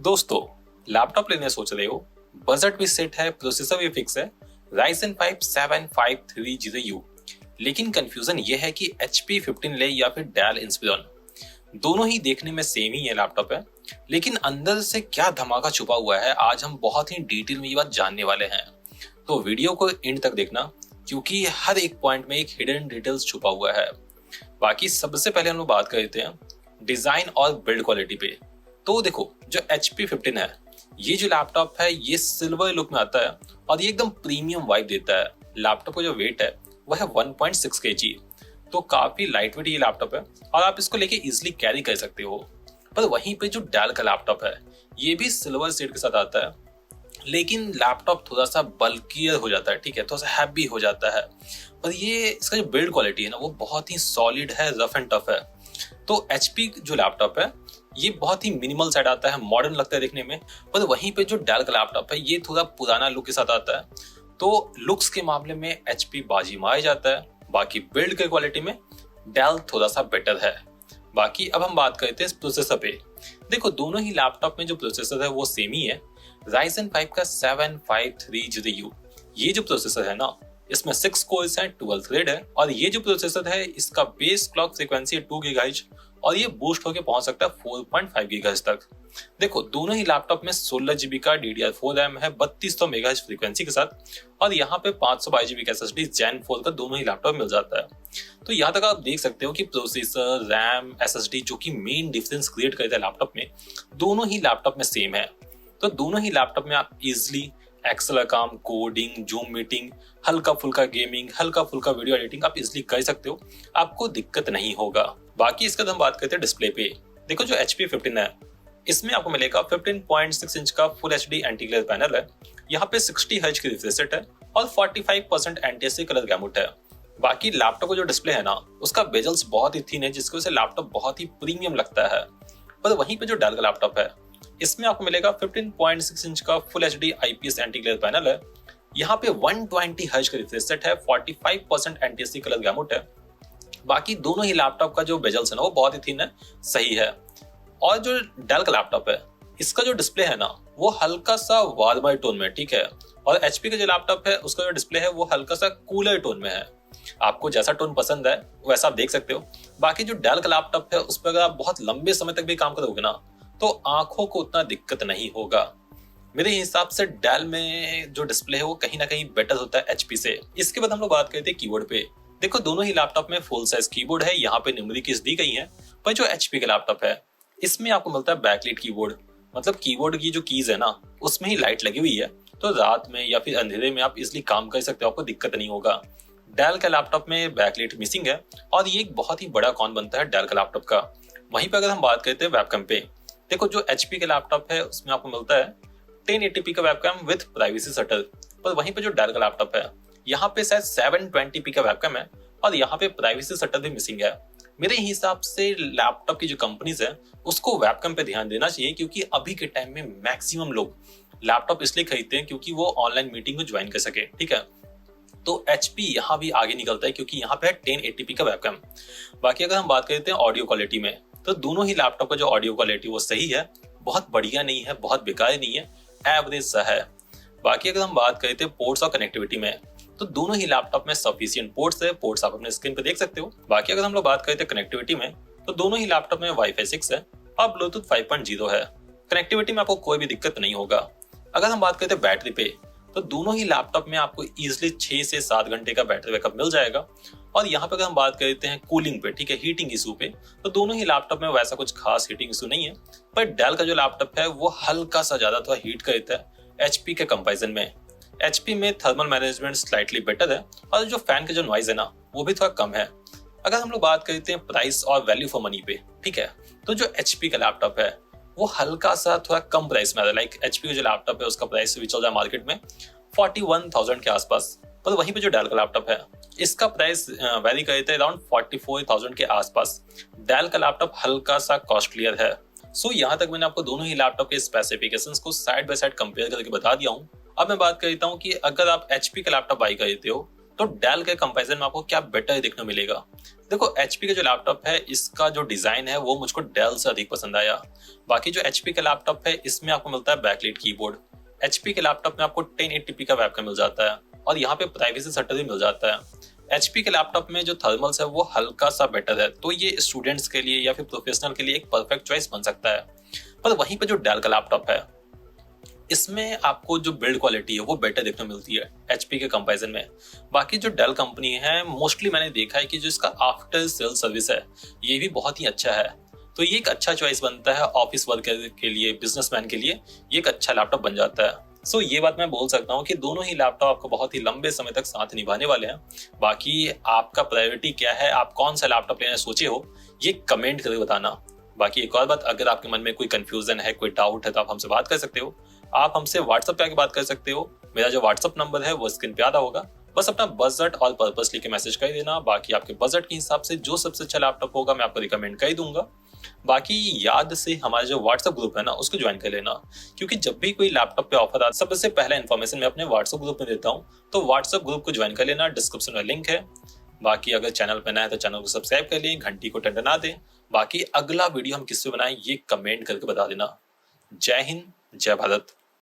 दोस्तों, लैपटॉप लेने सोच रहे हो, बजट भी सेट है, प्रोसेसर भी फिक्स है, Ryzen 5 7530U। लेकिन कंफ्यूजन ये है कि HP 15 ले या फिर Dell Inspiron। दोनों ही देखने में सेम ही है लैपटॉप है, लेकिन अंदर से क्या धमाका छुपा हुआ है आज हम बहुत ही डिटेल में ये बात जानने वाले हैं। तो वीडियो को एंड तक देखना, क्योंकि हर एक पॉइंट में एक हिडन डिटेल्स छुपा हुआ है। बाकी सबसे पहले हम लोग बात कर लेते हैं डिजाइन और बिल्ड क्वालिटी पे। तो देखो, जो HP 15 है, ये जो लैपटॉप है ये सिल्वर लुक में आता है और ये एकदम प्रीमियम वाइब देता है। लैपटॉप का जो वेट है वह है 1.6 kg, तो काफी लाइट वेट ये लैपटॉप है और आप इसको लेके इजिली कैरी कर सकते हो। पर वहीं पे जो डेल का लैपटॉप है ये भी सिल्वर शेड के साथ आता है, लेकिन लैपटॉप थोड़ा सा बल्कियर हो जाता है, ठीक है, थोड़ा सा हैवी हो जाता है। पर ये इसका जो बिल्ड क्वालिटी है ना वो बहुत ही सॉलिड है, रफ एंड टफ है। तो HP जो लैपटॉप है ये बहुत ही मिनिमल साइड आता है, मॉडर्न लगता है देखने में। पर वहीं पे जो डेल का लैपटॉप है ये थोड़ा पुराना लुक के साथ आता है, तो लुक्स के मामले में HP बाजी मार जाता है। बाकी बिल्ड के क्वालिटी में डेल थोड़ा सा बेटर है। बाकी अब हम बात करते हैं प्रोसेसर पे। देखो, दोनों ही लैपटॉप में जो प्रोसेसर है वो सेम ही है, Ryzen 5 का 7530U। ये जो प्रोसेसर है ना, इसमें 6 कोर्स हैं, 12 थ्रेड है, और ये जो प्रोसेसर है इसका बेस क्लॉक फ्रीक्वेंसी है 2 GHz और ये बूस्ट होकर पहुंच सकता है 4.5 GHz तक। देखो, दोनों ही लैपटॉप में 16 GB का DDR4 रैम है 3200 MHz फ्रीक्वेंसी के साथ, और यहाँ पे 512 GB का SSD Gen 4 का दोनों ही लैपटॉप मिल जाता है। तो यहाँ तक आप देख सकते हो कि प्रोसेसर, रैम, SSD जो कि मेन डिफरेंस क्रिएट करता है लैपटॉप में, दोनों ही लैपटॉप में सेम है। तो दोनों ही लैपटॉप में आप इजिली एक्सेल काम, कोडिंग, जूम मीटिंग, हल्का फुल्का गेमिंग, हल्का फुल्का वीडियो एडिटिंग आप इजिली कर सकते हो, आपको दिक्कत नहीं होगा। बाकी इसका हम बात करते हैं डिस्प्ले पे। देखो, जो HP 15 है इसमें आपको मिलेगा 15.6 इंच का full HD anti glare panel है। यहाँ पे 60 हर्ट्ज की रिफ्रेश रेट है और 45% एंटी कलर गैमुट है। बाकी लैपटॉप का जो डिस्प्ले है ना उसका बेजल्स बहुत ही थिन है, जिसकी वजह से लैपटॉप बहुत ही प्रीमियम लगता है। पर वहीं पे जो डेल का लैपटॉप है इसमें आपको मिलेगा 15.6 इंच का full HD IPS anti glare panel है। यहाँ पे 120 हर्ट्ज का रिफ्रेश रेट है, 45% एंटी कलर गैमुट है। बाकी दोनों ही लैपटॉप का जो बेजल्स है ना वो बहुत ही थिन है, सही है। और जो डेल का लैपटॉप है इसका जो डिस्प्ले है ना वो हल्का सा वार्मर टोन में, ठीक है, और HP का जो लैपटॉप है उसका जो डिस्प्ले है वो हल्का सा कूलर टोन में है। आपको जैसा टोन पसंद है वैसा आप देख सकते हो। बाकी जो डेल का लैपटॉप है उस पर अगर आप बहुत लंबे समय तक भी काम करोगे ना तो आंखों को उतना दिक्कत नहीं होगा। मेरे हिसाब से डेल में जो डिस्प्ले है वो कहीं ना कहीं बेटर होता है HP से। इसके बाद हम लोग बात करते हैं कीबोर्ड पे। देखो, दोनों ही लैपटॉप में फुल साइज कीबोर्ड है, यहाँ पे न्यूमेरिक कीज दी गई है। पर जो HP का लैपटॉप है इसमें आपको मिलता है बैकलाइट कीबोर्ड, मतलब कीबोर्ड की जो कीज है ना उसमें ही लाइट लगी हुई है, तो रात में या फिर अंधेरे में आप इसलिए काम कर सकते हो, आपको दिक्कत नहीं होगा। डेल का लैपटॉप में बैकलाइट मिसिंग है और ये एक बहुत ही बड़ा कॉन बनता है डेल का लैपटॉप का। वहीं पर अगर हम बात करते हैं वेबकैम पे, देखो, जो HP का लैपटॉप है उसमें आपको मिलता है 1080p का वेबकैम विद प्राइवेसी शटर। पर वहीं पे जो डेल का लैपटॉप है यहाँ पे शायद 720p का वेबकैम है और यहाँ पे प्राइवेसी शटर भी मिसिंग है। मेरे हिसाब से लैपटॉप की जो कंपनीज है उसको वेबकैम पे ध्यान देना चाहिए, क्योंकि अभी के टाइम में मैक्सिमम लोग लैपटॉप इसलिए खरीदते हैं क्योंकि वो ऑनलाइन मीटिंग को ज्वाइन कर सके, ठीक है। तो HP यहाँ भी आगे निकलता है क्योंकि यहाँ पे है 1080p का वेबकैम। बाकी अगर हम बात करते हैं ऑडियो क्वालिटी में, तो दोनों ही लैपटॉप का जो ऑडियो क्वालिटी वो सही है, बहुत बढ़िया नहीं है, बहुत बेकार नहीं है, एवरेज सा है। बाकी अगर हम बात करते हैं पोर्ट्स और कनेक्टिविटी में, तो दोनों ही लैपटॉप में सफिशिएंट पोर्ट्स है, पोर्ट्स आप अपने स्क्रीन पे देख सकते हो। बाकी अगर हम लोग बात करते हैं कनेक्टिविटी में, तो दोनों ही लैपटॉप में Wi-Fi 6 है और ब्लूटूथ 5.0 है। कनेक्टिविटी में आपको कोई भी दिक्कत नहीं होगा। अगर हम बात करते हैं बैटरी पे, तो दोनों ही लैपटॉप में आपको इजिली 6 से 7 घंटे का बैटरी बैकअप मिल जाएगा। और यहाँ पे अगर हम बात करते हैं कूलिंग पे, ठीक है, हीटिंग इशू पे, तो दोनों ही लैपटॉप में वैसा कुछ खास हीटिंग इशू नहीं है। पर डेल का जो लैपटॉप है वो हल्का सा ज्यादा थोड़ा हीट करता है HP के कंपैरिजन में। HP में थर्मल मैनेजमेंट स्लाइटली बेटर है और जो फैन का जो नॉइज है ना वो भी थोड़ा कम है। अगर हम लोग बात करते हैं प्राइस और वैल्यू फॉर मनी पे, ठीक है, तो जो HP का लैपटॉप है वो हल्का सा थोड़ा कम प्राइस में आता है। लाइक HP का जो लैपटॉप है उसका प्राइस भी चल रहा है मार्केट में 41,000 के आसपास। पर वहीं पे जो डेल का लैपटॉप है इसका प्राइस वेरी करता है अराउंड 44,000 के आसपास। डेल का लैपटॉप हल्का सा कॉस्टलियर है। सो यहाँ तक मैंने आपको दोनों ही लैपटॉप के स्पेसिफिकेशंस को साइड बाय साइड कंपेयर करके बता दिया हूँ। अब मैं बात करता हूँ कि अगर आप HP का लैपटॉप बाई करते हो तो डेल के कंपैरिजन में आपको क्या बेटर देखने को मिलेगा? देखो एचपी का जो लैपटॉप है इसका जो डिजाइन है वो मुझको डेल से अधिक पसंद आया। बाकी जो एचपी का लैपटॉप है इसमें आपको मिलता है बैकलाइट कीबोर्ड। एचपी के लैपटॉप में आपको 1080p का वेबकैम मिल जाता है और यहाँ पे प्राइवेसी सेटअप भी मिल जाता है। एचपी के लैपटॉप में जो थर्मल्स है वो हल्का सा बेटर है, तो ये स्टूडेंट्स के लिए या फिर प्रोफेशनल के लिए एक परफेक्ट चॉइस बन सकता है। पर वहीं पे जो डेल का लैपटॉप है इसमें आपको जो बिल्ड क्वालिटी है वो बेटर देखने को मिलती है एचपी के कंपैरिजन में। बाकी जो डेल कंपनी है मोस्टली मैंने देखा है कि जो इसका आफ्टर सेल सर्विस है ये भी बहुत ही अच्छा है, तो ये एक अच्छा चॉइस बनता है ऑफिस वर्कर के लिए, बिजनेसमैन के लिए ये एक अच्छा लैपटॉप बन जाता है। सो ये बात मैं बोल सकता हूँ कि दोनों ही लैपटॉप आपको बहुत ही लंबे समय तक साथ निभाने वाले हैं। बाकी आपका प्रायोरिटी क्या है, आप कौन सा लैपटॉप लेना सोचे हो, ये कमेंट करके बताना। बाकी एक और बात, अगर आपके मन में कोई कंफ्यूजन है, कोई डाउट है तो आप हमसे बात कर सकते हो। आप हमसे व्हाट्सएप पे आके बात कर सकते हो। मेरा जो व्हाट्सएप नंबर है वो स्क्रीन पे आ रहा होगा। बस अपना बजट और पर्पस लिख के मैसेज कर देना। बाकी आपके बजट के हिसाब से जो सबसे अच्छा लैपटॉप होगा मैं आपको रिकमेंड कर दूंगा। बाकी याद से हमारा जो व्हाट्सएप ग्रुप है ना उसको ज्वाइन कर लेना, क्योंकि जब भी कोई लैपटॉप पे ऑफर आता सबसे पहले इन्फॉर्मेशन मैं अपने व्हाट्सएप ग्रुप में देता हूँ, तो व्हाट्सएप ग्रुप को ज्वाइन कर लेना, डिस्क्रिप्शन में लिंक है। बाकी अगर चैनल पे नया है तो चैनल को सब्सक्राइब कर लें, घंटी को टंटना दें। बाकी अगला वीडियो हम किस पे बनाएं ये कमेंट करके बता देना। जय हिंद, जय भारत।